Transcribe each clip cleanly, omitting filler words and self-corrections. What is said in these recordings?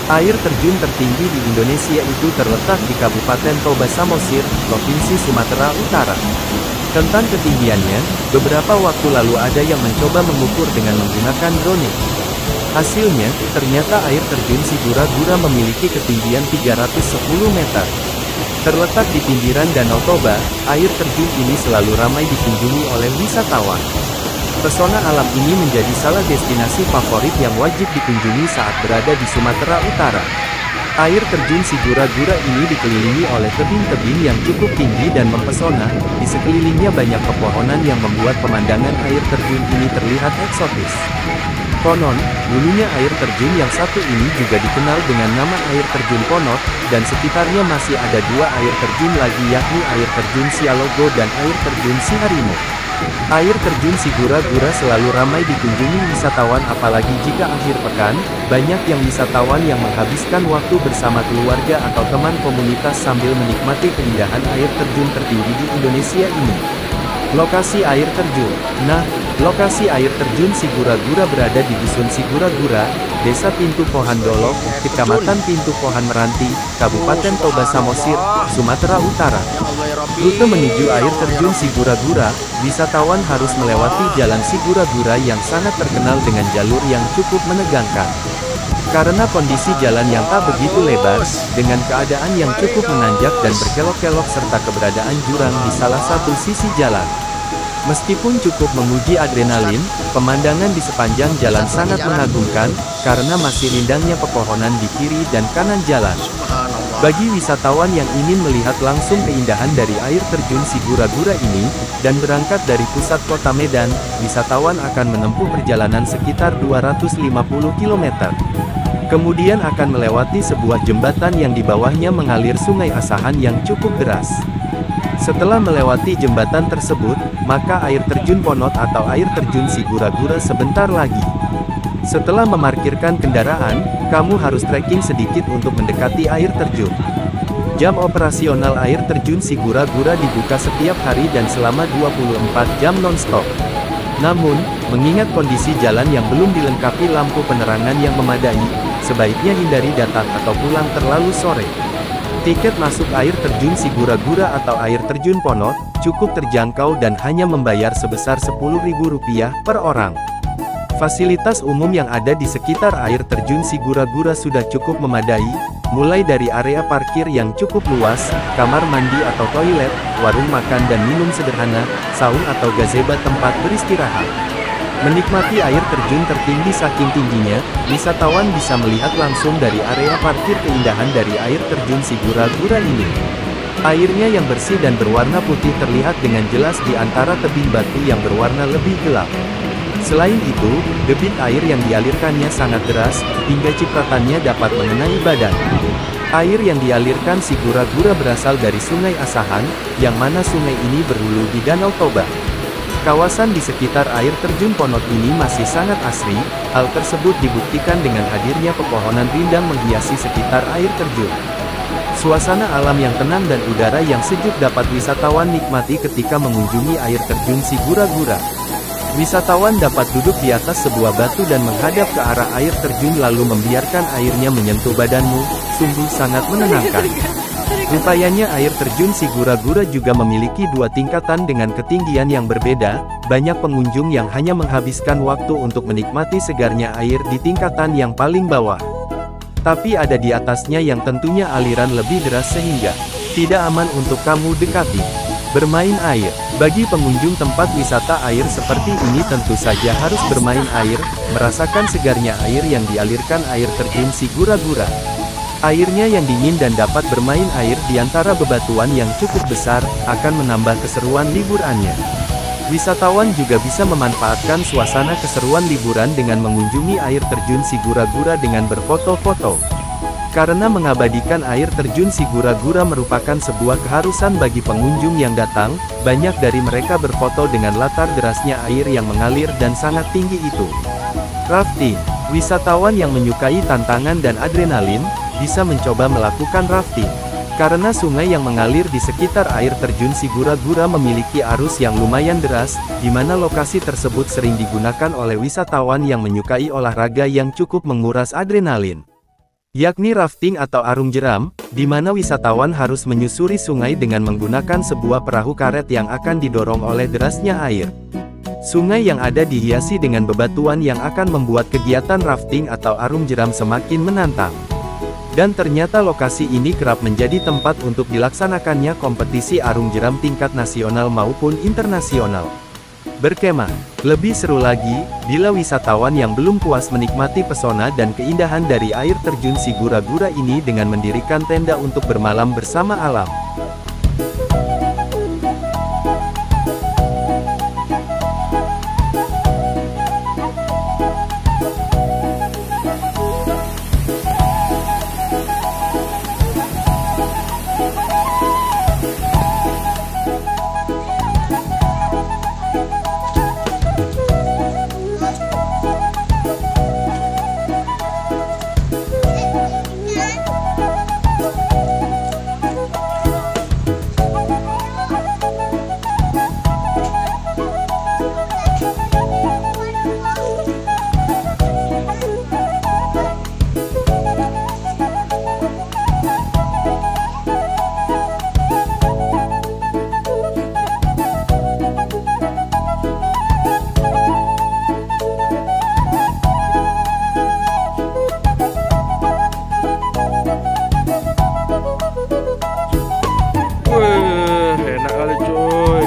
Air terjun tertinggi di Indonesia itu terletak di Kabupaten Toba Samosir, Provinsi Sumatera Utara. Tentang ketinggiannya, beberapa waktu lalu ada yang mencoba mengukur dengan menggunakan drone. Hasilnya, ternyata air terjun Sigura-gura memiliki ketinggian 310 meter. Terletak di pinggiran Danau Toba, air terjun ini selalu ramai dikunjungi oleh wisatawan. Pesona alam ini menjadi salah destinasi favorit yang wajib dikunjungi saat berada di Sumatera Utara. Air terjun Sigura-gura ini dikelilingi oleh tebing-tebing yang cukup tinggi dan mempesona, di sekelilingnya banyak pepohonan yang membuat pemandangan air terjun ini terlihat eksotis. Konon, dulunya air terjun yang satu ini juga dikenal dengan nama air terjun Ponot, dan sekitarnya masih ada dua air terjun lagi yakni air terjun Sialogo dan air terjun Siharimo. Air terjun Sigura-gura selalu ramai dikunjungi wisatawan apalagi jika akhir pekan, banyak yang wisatawan yang menghabiskan waktu bersama keluarga atau teman komunitas sambil menikmati keindahan air terjun tertinggi di Indonesia ini. Lokasi air terjun. Nah, lokasi air terjun Sigura-gura berada di Dusun Sigura-gura, Desa Pintu Pohan Dolok, Kecamatan Pintu Pohan Meranti, Kabupaten Toba Samosir, Sumatera Utara. Rute menuju air terjun Sigura-gura, wisatawan harus melewati Jalan Sigura-gura yang sangat terkenal dengan jalur yang cukup menegangkan. Karena kondisi jalan yang tak begitu lebar, dengan keadaan yang cukup menanjak dan berkelok-kelok serta keberadaan jurang di salah satu sisi jalan. Meskipun cukup menguji adrenalin, pemandangan di sepanjang jalan sangat mengagumkan, karena masih rindangnya pepohonan di kiri dan kanan jalan. Bagi wisatawan yang ingin melihat langsung keindahan dari air terjun Sigura-gura ini, dan berangkat dari pusat kota Medan, wisatawan akan menempuh perjalanan sekitar 250 km. Kemudian akan melewati sebuah jembatan yang di bawahnya mengalir Sungai Asahan yang cukup deras. Setelah melewati jembatan tersebut, maka air terjun Ponot atau air terjun Sigura-gura sebentar lagi. Setelah memarkirkan kendaraan, kamu harus trekking sedikit untuk mendekati air terjun. Jam operasional air terjun Sigura-gura dibuka setiap hari dan selama 24 jam non-stop. Namun, mengingat kondisi jalan yang belum dilengkapi lampu penerangan yang memadai, sebaiknya hindari datang atau pulang terlalu sore. Tiket masuk air terjun Sigura-gura atau air terjun Ponot, cukup terjangkau dan hanya membayar sebesar Rp10.000 per orang. Fasilitas umum yang ada di sekitar air terjun Sigura-gura sudah cukup memadai, mulai dari area parkir yang cukup luas, kamar mandi atau toilet, warung makan dan minum sederhana, saung atau gazebo tempat beristirahat. Menikmati air terjun tertinggi saking tingginya, wisatawan bisa melihat langsung dari area parkir keindahan dari air terjun Sigura-gura ini. Airnya yang bersih dan berwarna putih terlihat dengan jelas di antara tebing batu yang berwarna lebih gelap. Selain itu, debit air yang dialirkannya sangat deras, hingga cipratannya dapat mengenai badan. Air yang dialirkan Sigura-gura berasal dari Sungai Asahan, yang mana sungai ini berhulu di Danau Toba. Kawasan di sekitar air terjun Ponot ini masih sangat asri, hal tersebut dibuktikan dengan hadirnya pepohonan rindang menghiasi sekitar air terjun. Suasana alam yang tenang dan udara yang sejuk dapat wisatawan nikmati ketika mengunjungi air terjun Sigura-gura. Wisatawan dapat duduk di atas sebuah batu dan menghadap ke arah air terjun lalu membiarkan airnya menyentuh badanmu, sungguh sangat menenangkan. Rupanya air terjun Sigura-gura juga memiliki dua tingkatan dengan ketinggian yang berbeda, banyak pengunjung yang hanya menghabiskan waktu untuk menikmati segarnya air di tingkatan yang paling bawah. Tapi ada di atasnya yang tentunya aliran lebih deras sehingga tidak aman untuk kamu dekati. Bermain air. Bagi pengunjung tempat wisata air seperti ini tentu saja harus bermain air, merasakan segarnya air yang dialirkan air terjun Sigura-gura. Airnya yang dingin dan dapat bermain air di antara bebatuan yang cukup besar, akan menambah keseruan liburannya. Wisatawan juga bisa memanfaatkan suasana keseruan liburan dengan mengunjungi air terjun Sigura-gura dengan berfoto-foto. Karena mengabadikan air terjun Sigura-gura merupakan sebuah keharusan bagi pengunjung yang datang, banyak dari mereka berfoto dengan latar derasnya air yang mengalir dan sangat tinggi itu. Rafting. Wisatawan yang menyukai tantangan dan adrenalin, bisa mencoba melakukan rafting. Karena sungai yang mengalir di sekitar air terjun Sigura-gura memiliki arus yang lumayan deras, di mana lokasi tersebut sering digunakan oleh wisatawan yang menyukai olahraga yang cukup menguras adrenalin. yakni rafting atau arung jeram, di mana wisatawan harus menyusuri sungai dengan menggunakan sebuah perahu karet yang akan didorong oleh derasnya air. Sungai yang ada dihiasi dengan bebatuan yang akan membuat kegiatan rafting atau arung jeram semakin menantang. Dan ternyata lokasi ini kerap menjadi tempat untuk dilaksanakannya kompetisi arung jeram tingkat nasional maupun internasional. Berkemah, lebih seru lagi, bila wisatawan yang belum puas menikmati pesona dan keindahan dari air terjun Sigura-gura ini dengan mendirikan tenda untuk bermalam bersama alam. Enak kali coy.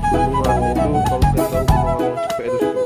Bendungan itu kalau kita tahu bendungan Cepek itu seru.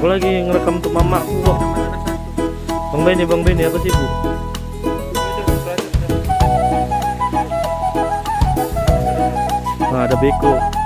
Aku lagi ngerekam untuk mamaku kok. Bang Benny apa sih bu? Nah, ada beko.